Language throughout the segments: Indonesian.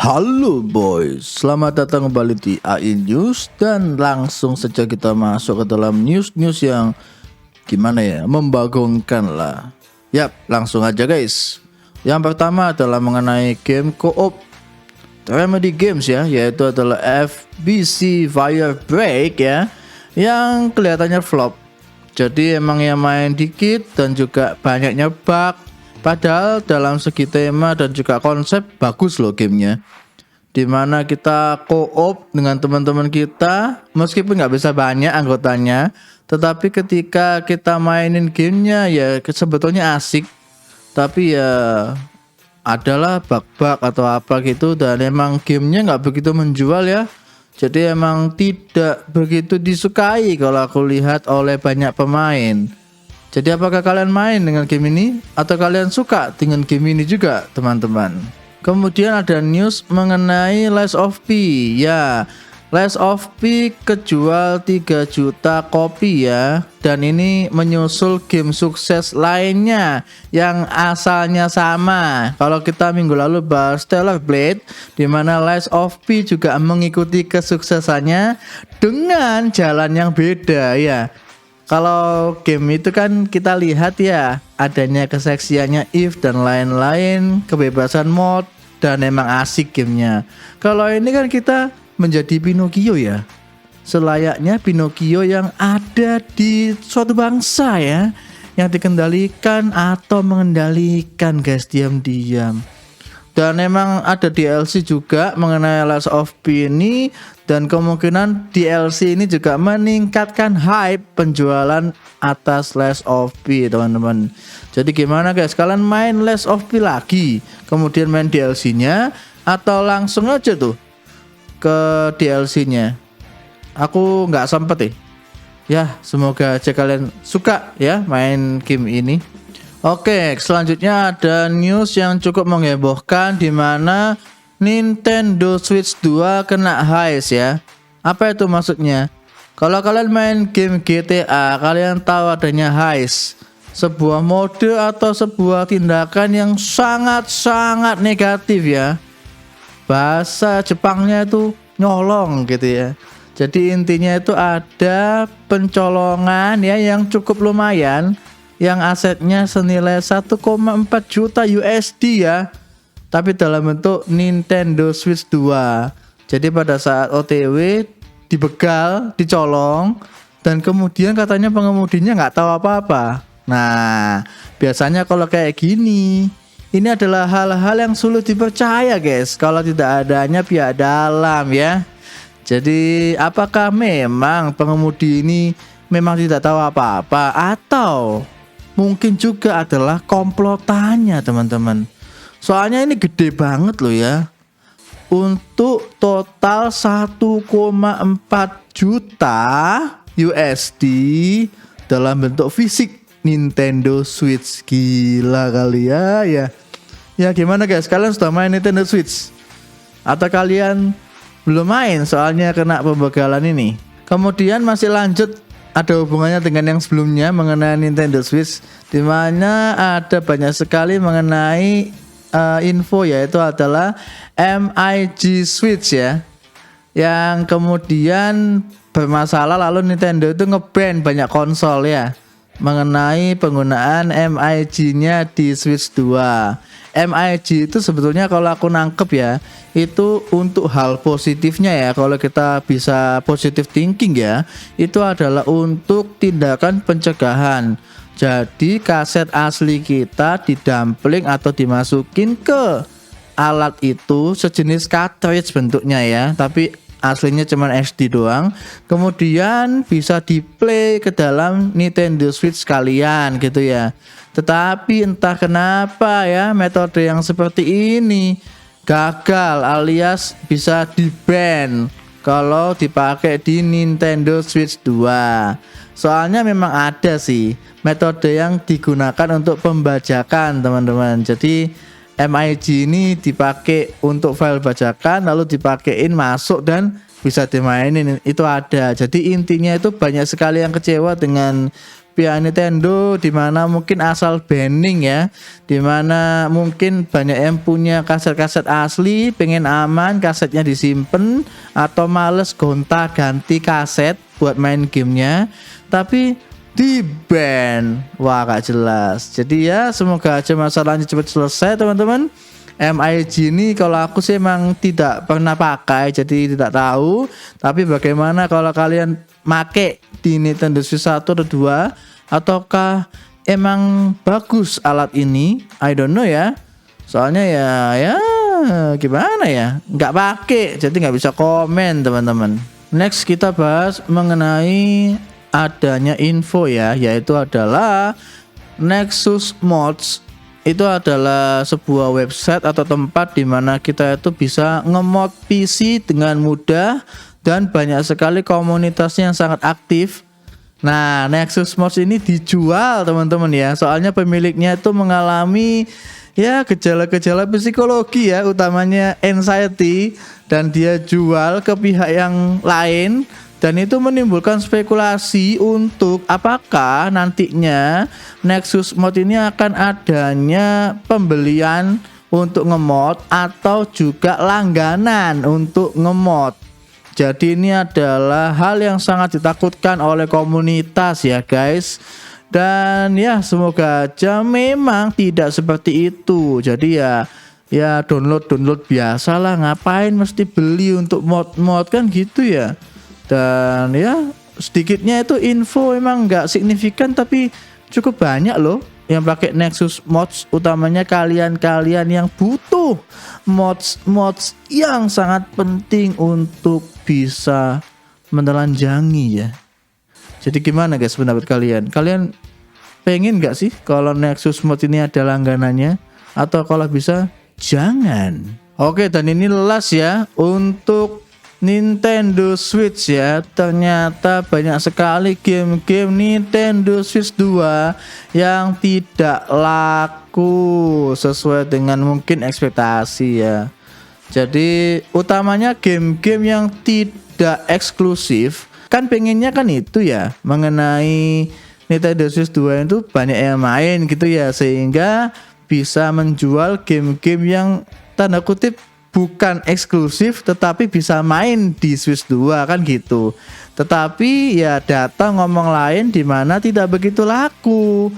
Halo boys, selamat datang kembali di AI News. Dan langsung saja kita masuk ke dalam news-news yang gimana ya, membagongkan lah. Yap, langsung aja guys. Yang pertama adalah mengenai game co-op Remedy Games ya, yaitu adalah FBC Firebreak ya, yang kelihatannya flop. Jadi emang yang main dikit dan juga banyaknya bug. Padahal dalam segi tema dan juga konsep bagus loh gamenya, dimana kita co-op dengan teman-teman kita, meskipun nggak bisa banyak anggotanya, tetapi ketika kita mainin gamenya ya sebetulnya asik. Tapi ya adalah bug-bug atau apa gitu, dan emang gamenya nggak begitu menjual ya. Jadi emang tidak begitu disukai kalau aku lihat oleh banyak pemain. Jadi apakah kalian main dengan game ini atau kalian suka dengan game ini juga teman-teman? Kemudian ada news mengenai Lies of P. Ya, Lies of P kejual 3 juta kopi ya. Dan ini menyusul game sukses lainnya yang asalnya sama. Kalau kita minggu lalu bahas Stellar Blade, di mana Lies of P juga mengikuti kesuksesannya dengan jalan yang beda ya. Kalau game itu kan kita lihat ya, adanya keseksiannya Eve dan lain-lain, kebebasan mod, dan emang asik gamenya. Kalau ini kan kita menjadi Pinocchio ya, selayaknya Pinocchio yang ada di suatu bangsa ya, yang dikendalikan atau mengendalikan guys, diam-diam. Dan emang ada DLC juga mengenai Lies of P ini, dan kemungkinan DLC ini juga meningkatkan hype penjualan atas Lies of P teman-teman. Jadi gimana guys, kalian main Lies of P lagi kemudian main DLC-nya atau langsung aja tuh ke DLC-nya? Aku nggak sempet ya, semoga aja kalian suka ya main game ini. Oke, selanjutnya ada news yang cukup menghebohkan, di mana Nintendo Switch 2 kena heist ya. Apa itu maksudnya? Kalau kalian main game GTA, kalian tahu adanya heist, sebuah mode atau sebuah tindakan yang sangat-sangat negatif ya. Bahasa Jepangnya itu nyolong gitu ya. Jadi intinya itu ada pencolongan ya yang cukup lumayan, yang asetnya senilai 1,4 juta USD ya, tapi dalam bentuk Nintendo Switch 2. Jadi pada saat OTW dibegal, dicolong, dan kemudian katanya pengemudinya nggak tahu apa-apa. Nah, biasanya kalau kayak gini, ini adalah hal-hal yang sulit dipercaya guys, kalau tidak adanya pihak dalam ya. Jadi apakah memang pengemudi ini memang tidak tahu apa-apa, atau mungkin juga adalah komplotannya teman-teman. Soalnya ini gede banget loh ya, untuk total 1,4 juta USD dalam bentuk fisik Nintendo Switch. Gila kali ya. Ya gimana guys, kalian sudah main Nintendo Switch atau kalian belum main soalnya kena pembegalan ini? Kemudian masih lanjut, ada hubungannya dengan yang sebelumnya mengenai Nintendo Switch, di mana ada banyak sekali mengenai info, yaitu adalah MIG Switch ya, yang kemudian bermasalah, lalu Nintendo itu nge-ban banyak konsol ya mengenai penggunaan MIG-nya di Switch 2. MIG itu sebetulnya kalau aku nangkep ya, itu untuk hal positifnya ya, kalau kita bisa positive thinking ya, itu adalah untuk tindakan pencegahan. Jadi kaset asli kita didumpling atau dimasukin ke alat itu, sejenis cartridge bentuknya ya, tapi aslinya cuma SD doang, kemudian bisa di play ke dalam Nintendo Switch kalian gitu ya. Tetapi entah kenapa ya, metode yang seperti ini gagal alias bisa di-ban kalau dipakai di Nintendo Switch 2. Soalnya memang ada sih metode yang digunakan untuk pembajakan teman-teman. Jadi MIG ini dipakai untuk file bajakan, lalu dipakein masuk dan bisa dimainin, itu ada. Jadi intinya itu banyak sekali yang kecewa dengan pihak Nintendo, dimana mungkin asal banning ya, dimana mungkin banyak yang punya kaset-kaset asli, pengen aman kasetnya disimpan atau males gonta-ganti kaset buat main gamenya, tapi di ban. Wah, gak jelas. Jadi ya semoga aja masalahnya cepat selesai teman-teman. MIG ini kalau aku sih emang tidak pernah pakai, jadi tidak tahu. Tapi bagaimana kalau kalian make di Nintendo Switch 1 atau 2, ataukah emang bagus alat ini? I don't know ya. Soalnya ya gimana ya, nggak pakai, jadi nggak bisa komen teman-teman. Next kita bahas mengenai adanya info ya, yaitu adalah Nexus Mods. Itu adalah sebuah website atau tempat di mana kita itu bisa ngemod PC dengan mudah dan banyak sekali komunitasnya yang sangat aktif. Nah, Nexus Mods ini dijual teman-teman ya. Soalnya pemiliknya itu mengalami ya gejala-gejala psikologi ya, utamanya anxiety, dan dia jual ke pihak yang lain. Dan itu menimbulkan spekulasi untuk apakah nantinya Nexus Mod ini akan adanya pembelian untuk ngemod atau juga langganan untuk ngemod. Jadi ini adalah hal yang sangat ditakutkan oleh komunitas ya guys. Dan ya semoga aja memang tidak seperti itu. Jadi ya download biasa lah, ngapain mesti beli untuk mod-mod kan gitu ya. Dan ya sedikitnya itu info emang nggak signifikan tapi cukup banyak loh yang pakai Nexus Mods, utamanya kalian-kalian yang butuh mods yang sangat penting untuk bisa menelanjangi ya. Jadi gimana guys pendapat kalian? Kalian pengen nggak sih kalau Nexus Mod ini ada langganannya, atau kalau bisa jangan? Oke, dan ini last ya untuk Nintendo Switch ya. Ternyata banyak sekali game-game Nintendo Switch 2 yang tidak laku sesuai dengan mungkin ekspektasi ya. Jadi utamanya game-game yang tidak eksklusif. Kan pengennya kan itu ya, mengenai Nintendo Switch 2 itu banyak yang main gitu ya, sehingga bisa menjual game-game yang tanda kutip bukan eksklusif tetapi bisa main di Switch 2 kan gitu. Tetapi ya data ngomong lain di mana tidak begitu laku.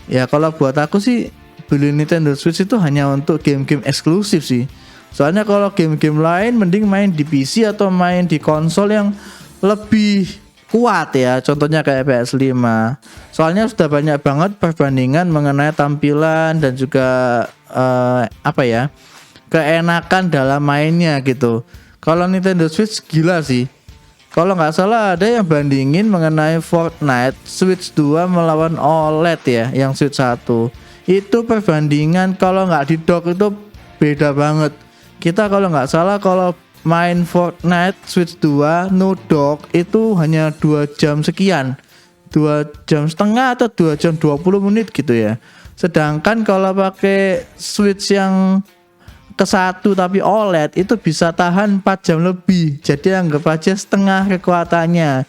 Ya kalau buat aku sih beli Nintendo Switch itu hanya untuk game-game eksklusif sih. Soalnya kalau game-game lain mending main di PC atau main di konsol yang lebih kuat ya. Contohnya kayak PS5. Soalnya sudah banyak banget perbandingan mengenai tampilan dan juga keenakan dalam mainnya gitu. Kalau Nintendo Switch gila sih. Kalau nggak salah ada yang bandingin mengenai Fortnite Switch 2 melawan OLED ya, yang Switch 1. Itu perbandingan kalau nggak di dock itu beda banget. Kita kalau nggak salah kalau main Fortnite Switch 2 no dock itu hanya 2 jam sekian. 2 jam setengah atau 2 jam 20 menit gitu ya. Sedangkan kalau pakai Switch yang ke-1 tapi OLED itu bisa tahan 4 jam lebih. Jadi anggap aja setengah kekuatannya.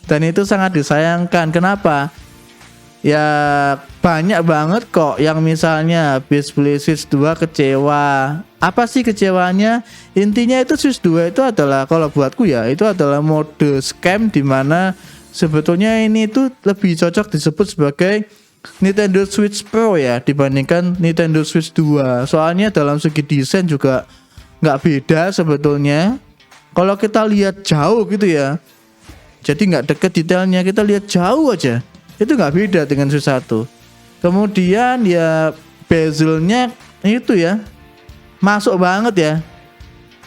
Dan itu sangat disayangkan. Kenapa? Ya banyak banget kok yang misalnya habis beli Switch 2 kecewa. Apa sih kecewanya? Intinya itu Switch 2 itu adalah, kalau buatku ya, itu adalah mode scam, dimana sebetulnya ini tuh lebih cocok disebut sebagai Nintendo Switch Pro ya dibandingkan Nintendo Switch 2. Soalnya dalam segi desain juga nggak beda sebetulnya. Kalau kita lihat jauh gitu ya, jadi nggak deket detailnya, kita lihat jauh aja, itu nggak beda dengan Switch 1. Kemudian ya bezelnya itu ya masuk banget ya.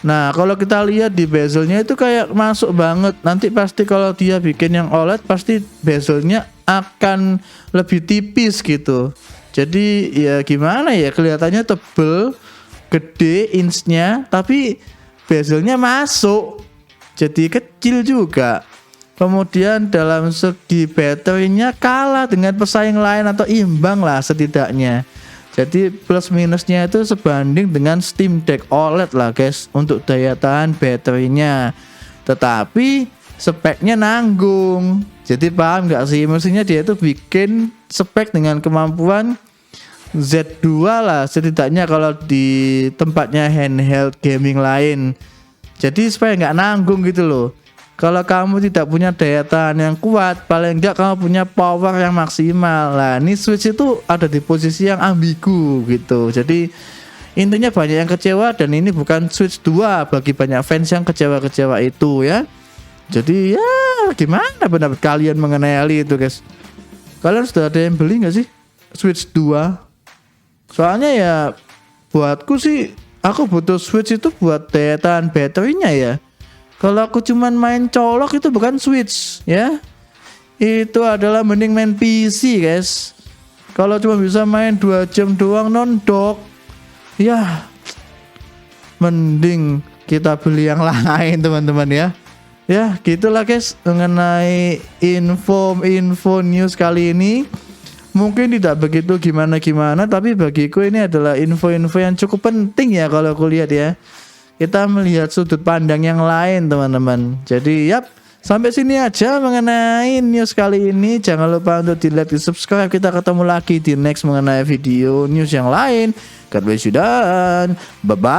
Nah kalau kita lihat di bezelnya itu kayak masuk banget. Nanti pasti kalau dia bikin yang OLED pasti bezelnya akan lebih tipis gitu. Jadi ya gimana ya, kelihatannya tebel, gede inchnya, tapi bezelnya masuk, jadi kecil juga. Kemudian dalam segi baterainya kalah dengan pesaing lain atau imbang lah setidaknya. Jadi plus minusnya itu sebanding dengan Steam Deck OLED lah guys untuk daya tahan baterainya. Tetapi speknya nanggung. Jadi paham nggak sih? Maksudnya dia itu bikin spek dengan kemampuan Z2 lah setidaknya kalau di tempatnya handheld gaming lain. Jadi supaya nggak nanggung gitu loh. Kalau kamu tidak punya daya tahan yang kuat, paling enggak kamu punya power yang maksimal. Lah ini Switch itu ada di posisi yang ambigu gitu. Jadi intinya banyak yang kecewa dan ini bukan Switch 2 bagi banyak fans yang kecewa-kecewa itu ya. Jadi ya gimana pendapat kalian mengenai hal itu guys? Kalian sudah ada yang beli nggak sih Switch 2? Soalnya ya buatku sih aku butuh Switch itu buat daya tahan baterainya ya. Kalau aku cuman main colok itu bukan Switch ya. Itu adalah mending main PC guys. Kalau cuma bisa main 2 jam doang non-dock, ya mending kita beli yang lain teman-teman ya. Ya gitulah guys mengenai info news kali ini. Mungkin tidak begitu gimana-gimana, tapi bagiku ini adalah info-info yang cukup penting ya kalau aku lihat ya. Kita melihat sudut pandang yang lain teman-teman. Jadi yap, sampai sini aja mengenai news kali ini. Jangan lupa untuk di like, di subscribe. Kita ketemu lagi di next mengenai video news yang lain. God bless you dan bye-bye.